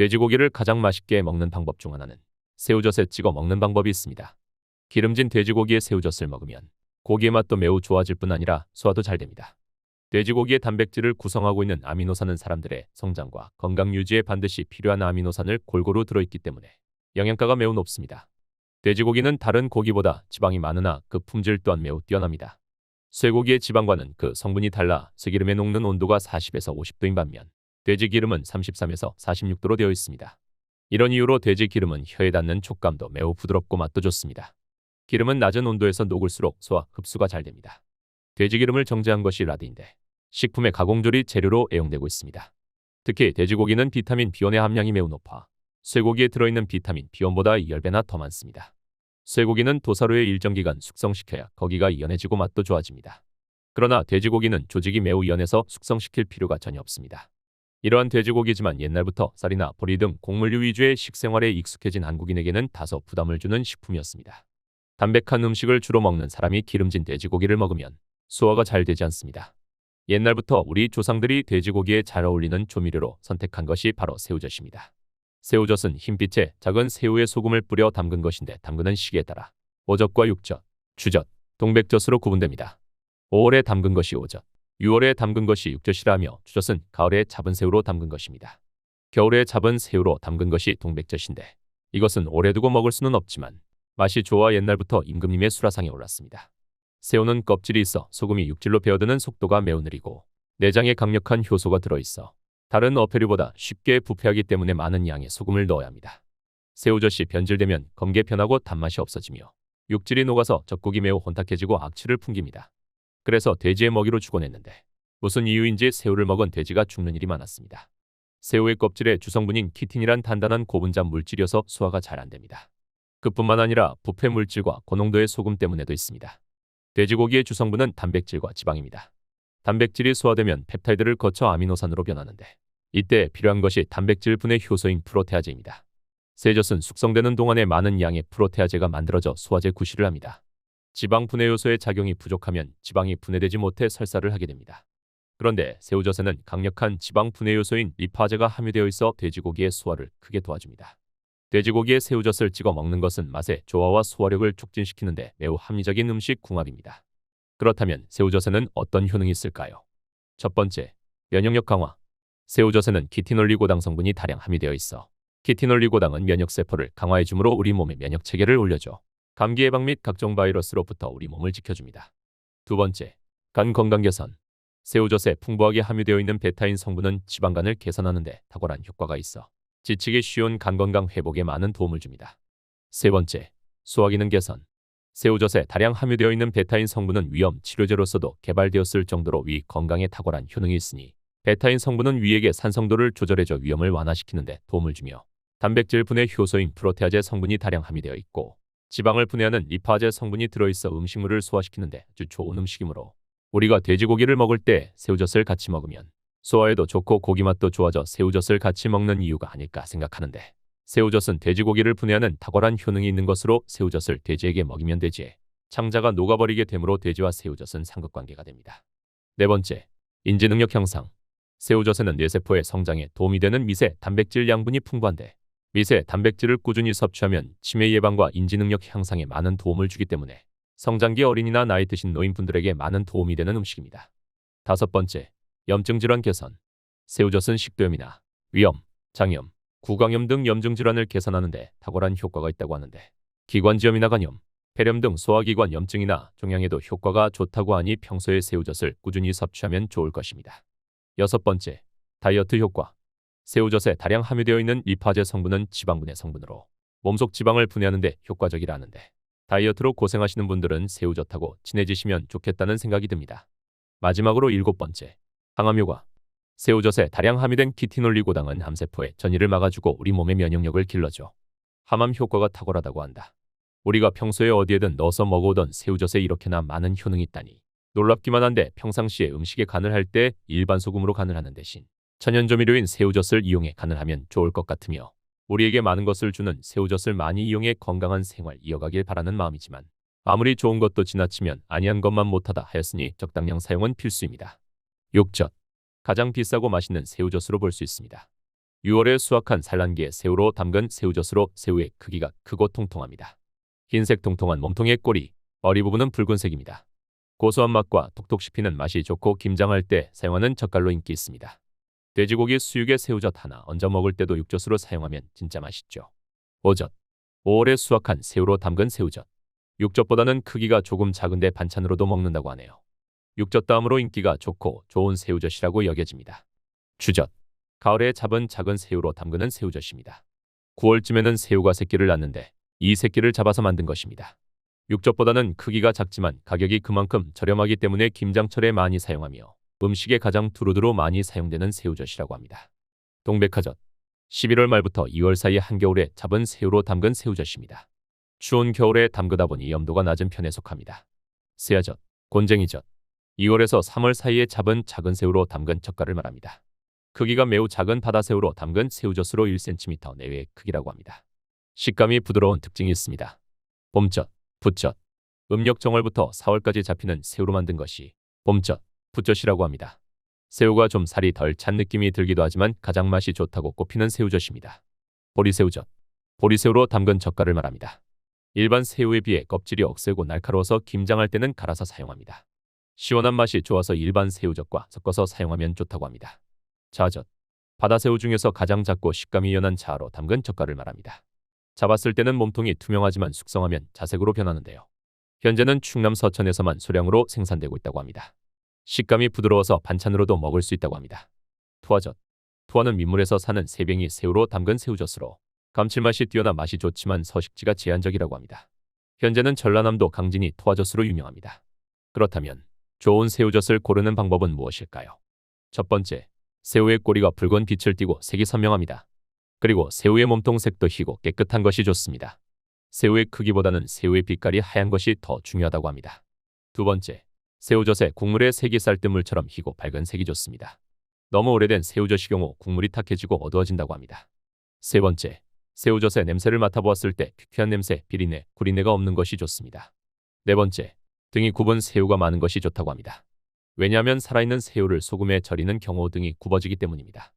돼지고기를 가장 맛있게 먹는 방법 중 하나는 새우젓에 찍어 먹는 방법이 있습니다. 기름진 돼지고기에 새우젓을 먹으면 고기의 맛도 매우 좋아질 뿐 아니라 소화도 잘 됩니다. 돼지고기의 단백질을 구성하고 있는 아미노산은 사람들의 성장과 건강 유지에 반드시 필요한 아미노산을 골고루 들어있기 때문에 영양가가 매우 높습니다. 돼지고기는 다른 고기보다 지방이 많으나 그 품질 또한 매우 뛰어납니다. 쇠고기의 지방과는 그 성분이 달라 쇠기름의 녹는 온도가 40에서 50도인 반면 돼지 기름은 33에서 46도로 되어 있습니다. 이런 이유로 돼지 기름은 혀에 닿는 촉감도 매우 부드럽고 맛도 좋습니다. 기름은 낮은 온도에서 녹을수록 소화, 흡수가 잘 됩니다. 돼지 기름을 정제한 것이 라디인데 식품의 가공조리 재료로 애용되고 있습니다. 특히 돼지고기는 비타민 B1의 함량이 매우 높아 쇠고기에 들어있는 비타민 B1보다 10배나 더 많습니다. 쇠고기는 도사로에 일정 기간 숙성시켜야 고기가 연해지고 맛도 좋아집니다. 그러나 돼지고기는 조직이 매우 연해서 숙성시킬 필요가 전혀 없습니다. 이러한 돼지고기지만 옛날부터 쌀이나 보리 등 곡물류 위주의 식생활에 익숙해진 한국인에게는 다소 부담을 주는 식품이었습니다. 담백한 음식을 주로 먹는 사람이 기름진 돼지고기를 먹으면 소화가 잘 되지 않습니다. 옛날부터 우리 조상들이 돼지고기에 잘 어울리는 조미료로 선택한 것이 바로 새우젓입니다. 새우젓은 흰빛의 작은 새우에 소금을 뿌려 담근 것인데 담그는 시기에 따라 오젓과 육젓, 주젓, 동백젓으로 구분됩니다. 5월에 담근 것이 오젓, 6월에 담근 것이 육젓이라며 주젓은 가을에 잡은 새우로 담근 것입니다. 겨울에 잡은 새우로 담근 것이 동백젓인데 이것은 오래 두고 먹을 수는 없지만 맛이 좋아 옛날부터 임금님의 수라상에 올랐습니다. 새우는 껍질이 있어 소금이 육질로 배어드는 속도가 매우 느리고 내장에 강력한 효소가 들어있어 다른 어패류보다 쉽게 부패하기 때문에 많은 양의 소금을 넣어야 합니다. 새우젓이 변질되면 검게 변하고 단맛이 없어지며 육질이 녹아서 젖국이 매우 혼탁해지고 악취를 풍깁니다. 그래서 돼지의 먹이로 주곤 했는데 무슨 이유인지 새우를 먹은 돼지가 죽는 일이 많았습니다. 새우의 껍질에 주성분인 키틴이란 단단한 고분자 물질이어서 소화가 잘 안됩니다. 그뿐만 아니라 부패 물질과 고농도의 소금 때문에도 있습니다. 돼지고기의 주성분은 단백질과 지방입니다. 단백질이 소화되면 펩타이드를 거쳐 아미노산으로 변하는데 이때 필요한 것이 단백질 분해 효소인 프로테아제입니다. 새젓은 숙성되는 동안에 많은 양의 프로테아제가 만들어져 소화제 구실을 합니다. 지방 분해 요소의 작용이 부족하면 지방이 분해되지 못해 설사를 하게 됩니다. 그런데 새우젓에는 강력한 지방 분해 요소인 리파제가 함유되어 있어 돼지고기의 소화를 크게 도와줍니다. 돼지고기에 새우젓을 찍어 먹는 것은 맛의 조화와 소화력을 촉진시키는데 매우 합리적인 음식 궁합입니다. 그렇다면 새우젓에는 어떤 효능이 있을까요? 첫 번째, 면역력 강화. 새우젓에는 키티놀리고당 성분이 다량 함유되어 있어 키티놀리고당은 면역세포를 강화해주므로 우리 몸의 면역체계를 올려줘 감기 예방 및 각종 바이러스로부터 우리 몸을 지켜줍니다. 두 번째, 간 건강 개선. 새우젓에 풍부하게 함유되어 있는 베타인 성분은 지방간을 개선하는 데 탁월한 효과가 있어 지치기 쉬운 간 건강 회복에 많은 도움을 줍니다. 세 번째, 소화기능 개선. 새우젓에 다량 함유되어 있는 베타인 성분은 위염 치료제로서도 개발되었을 정도로 위 건강에 탁월한 효능이 있으니 베타인 성분은 위액의 산성도를 조절해줘 위염을 완화시키는 데 도움을 주며 단백질 분해 효소인 프로테아제 성분이 다량 함유되어 있고 지방을 분해하는 리파제 성분이 들어있어 음식물을 소화시키는 데 아주 좋은 음식이므로 우리가 돼지고기를 먹을 때 새우젓을 같이 먹으면 소화에도 좋고 고기 맛도 좋아져 새우젓을 같이 먹는 이유가 아닐까 생각하는데 새우젓은 돼지고기를 분해하는 탁월한 효능이 있는 것으로 새우젓을 돼지에게 먹이면 돼지의 창자가 녹아버리게 되므로 돼지와 새우젓은 상극관계가 됩니다. 네 번째, 인지능력 향상. 새우젓에는 뇌세포의 성장에 도움이 되는 미세 단백질 양분이 풍부한데 미세 단백질을 꾸준히 섭취하면 치매 예방과 인지능력 향상에 많은 도움을 주기 때문에 성장기 어린이나 나이 드신 노인분들에게 많은 도움이 되는 음식입니다. 다섯 번째, 염증 질환 개선. 새우젓은 식도염이나 위염, 장염, 구강염 등 염증 질환을 개선하는 데 탁월한 효과가 있다고 하는데 기관지염이나 간염, 폐렴 등 소화기관 염증이나 종양에도 효과가 좋다고 하니 평소에 새우젓을 꾸준히 섭취하면 좋을 것입니다. 여섯 번째, 다이어트 효과. 새우젓에 다량 함유되어 있는 리파제 성분은 지방분해 성분으로 몸속 지방을 분해하는 데 효과적이라 하는데 다이어트로 고생하시는 분들은 새우젓하고 친해지시면 좋겠다는 생각이 듭니다. 마지막으로 일곱 번째, 항암 효과. 새우젓에 다량 함유된 키티놀리고당은 암세포의 전이를 막아주고 우리 몸의 면역력을 길러줘 항암 효과가 탁월하다고 한다. 우리가 평소에 어디에든 넣어서 먹어오던 새우젓에 이렇게나 많은 효능이 있다니 놀랍기만 한데 평상시에 음식에 간을 할 때 일반 소금으로 간을 하는 대신 천연조미료인 새우젓을 이용해 간을 하면 좋을 것 같으며 우리에게 많은 것을 주는 새우젓을 많이 이용해 건강한 생활 이어가길 바라는 마음이지만 아무리 좋은 것도 지나치면 아니한 것만 못하다 하였으니 적당량 사용은 필수입니다. 육젓. 가장 비싸고 맛있는 새우젓으로 볼 수 있습니다. 6월에 수확한 산란기에 새우로 담근 새우젓으로 새우의 크기가 크고 통통합니다. 흰색 통통한 몸통의 꼬리, 머리 부분은 붉은색입니다. 고소한 맛과 톡톡 씹히는 맛이 좋고 김장할 때 사용하는 젓갈로 인기 있습니다. 돼지고기 수육에 새우젓 하나 얹어 먹을 때도 육젓으로 사용하면 진짜 맛있죠. 오젓. 5월에 수확한 새우로 담근 새우젓. 육젓보다는 크기가 조금 작은데 반찬으로도 먹는다고 하네요. 육젓 다음으로 인기가 좋고 좋은 새우젓이라고 여겨집니다. 추젓. 가을에 잡은 작은 새우로 담그는 새우젓입니다. 9월쯤에는 새우가 새끼를 낳는데 이 새끼를 잡아서 만든 것입니다. 육젓보다는 크기가 작지만 가격이 그만큼 저렴하기 때문에 김장철에 많이 사용하며 음식에 가장 두루두루 많이 사용되는 새우젓이라고 합니다. 동백화젓. 11월 말부터 2월 사이 한겨울에 잡은 새우로 담근 새우젓입니다. 추운 겨울에 담그다 보니 염도가 낮은 편에 속합니다. 새아젓, 곤쟁이젓. 2월에서 3월 사이에 잡은 작은 새우로 담근 젓갈을 말합니다. 크기가 매우 작은 바다새우로 담근 새우젓으로 1cm 내외의 크기라고 합니다. 식감이 부드러운 특징이 있습니다. 봄젓, 붓젓. 음력 정월부터 4월까지 잡히는 새우로 만든 것이 봄젓, 붓젓이라고 합니다. 새우가 좀 살이 덜 찬 느낌이 들기도 하지만 가장 맛이 좋다고 꼽히는 새우젓입니다. 보리새우젓. 보리새우로 담근 젓갈을 말합니다. 일반 새우에 비해 껍질이 억세고 날카로워서 김장할 때는 갈아서 사용합니다. 시원한 맛이 좋아서 일반 새우젓과 섞어서 사용하면 좋다고 합니다. 자젓. 바다새우 중에서 가장 작고 식감이 연한 자아로 담근 젓갈을 말합니다. 잡았을 때는 몸통이 투명하지만 숙성하면 자색으로 변하는데요. 현재는 충남 서천에서만 소량으로 생산되고 있다고 합니다. 식감이 부드러워서 반찬으로도 먹을 수 있다고 합니다. 투하젓. 투하는 민물에서 사는 새뱅이 새우로 담근 새우젓으로 감칠맛이 뛰어나 맛이 좋지만 서식지가 제한적이라고 합니다. 현재는 전라남도 강진이 투하젓으로 유명합니다. 그렇다면 좋은 새우젓을 고르는 방법은 무엇일까요? 첫 번째, 새우의 꼬리가 붉은 빛을 띠고 색이 선명합니다. 그리고 새우의 몸통색도 희고 깨끗한 것이 좋습니다. 새우의 크기보다는 새우의 빛깔이 하얀 것이 더 중요하다고 합니다. 두 번째, 새우젓의 국물의 색이 쌀뜨물처럼 희고 밝은 색이 좋습니다. 너무 오래된 새우젓의 경우 국물이 탁해지고 어두워진다고 합니다. 세 번째, 새우젓의 냄새를 맡아보았을 때 퀴퀴한 냄새, 비린내, 구린내가 없는 것이 좋습니다. 네 번째, 등이 굽은 새우가 많은 것이 좋다고 합니다. 왜냐하면 살아있는 새우를 소금에 절이는 경우 등이 굽어지기 때문입니다.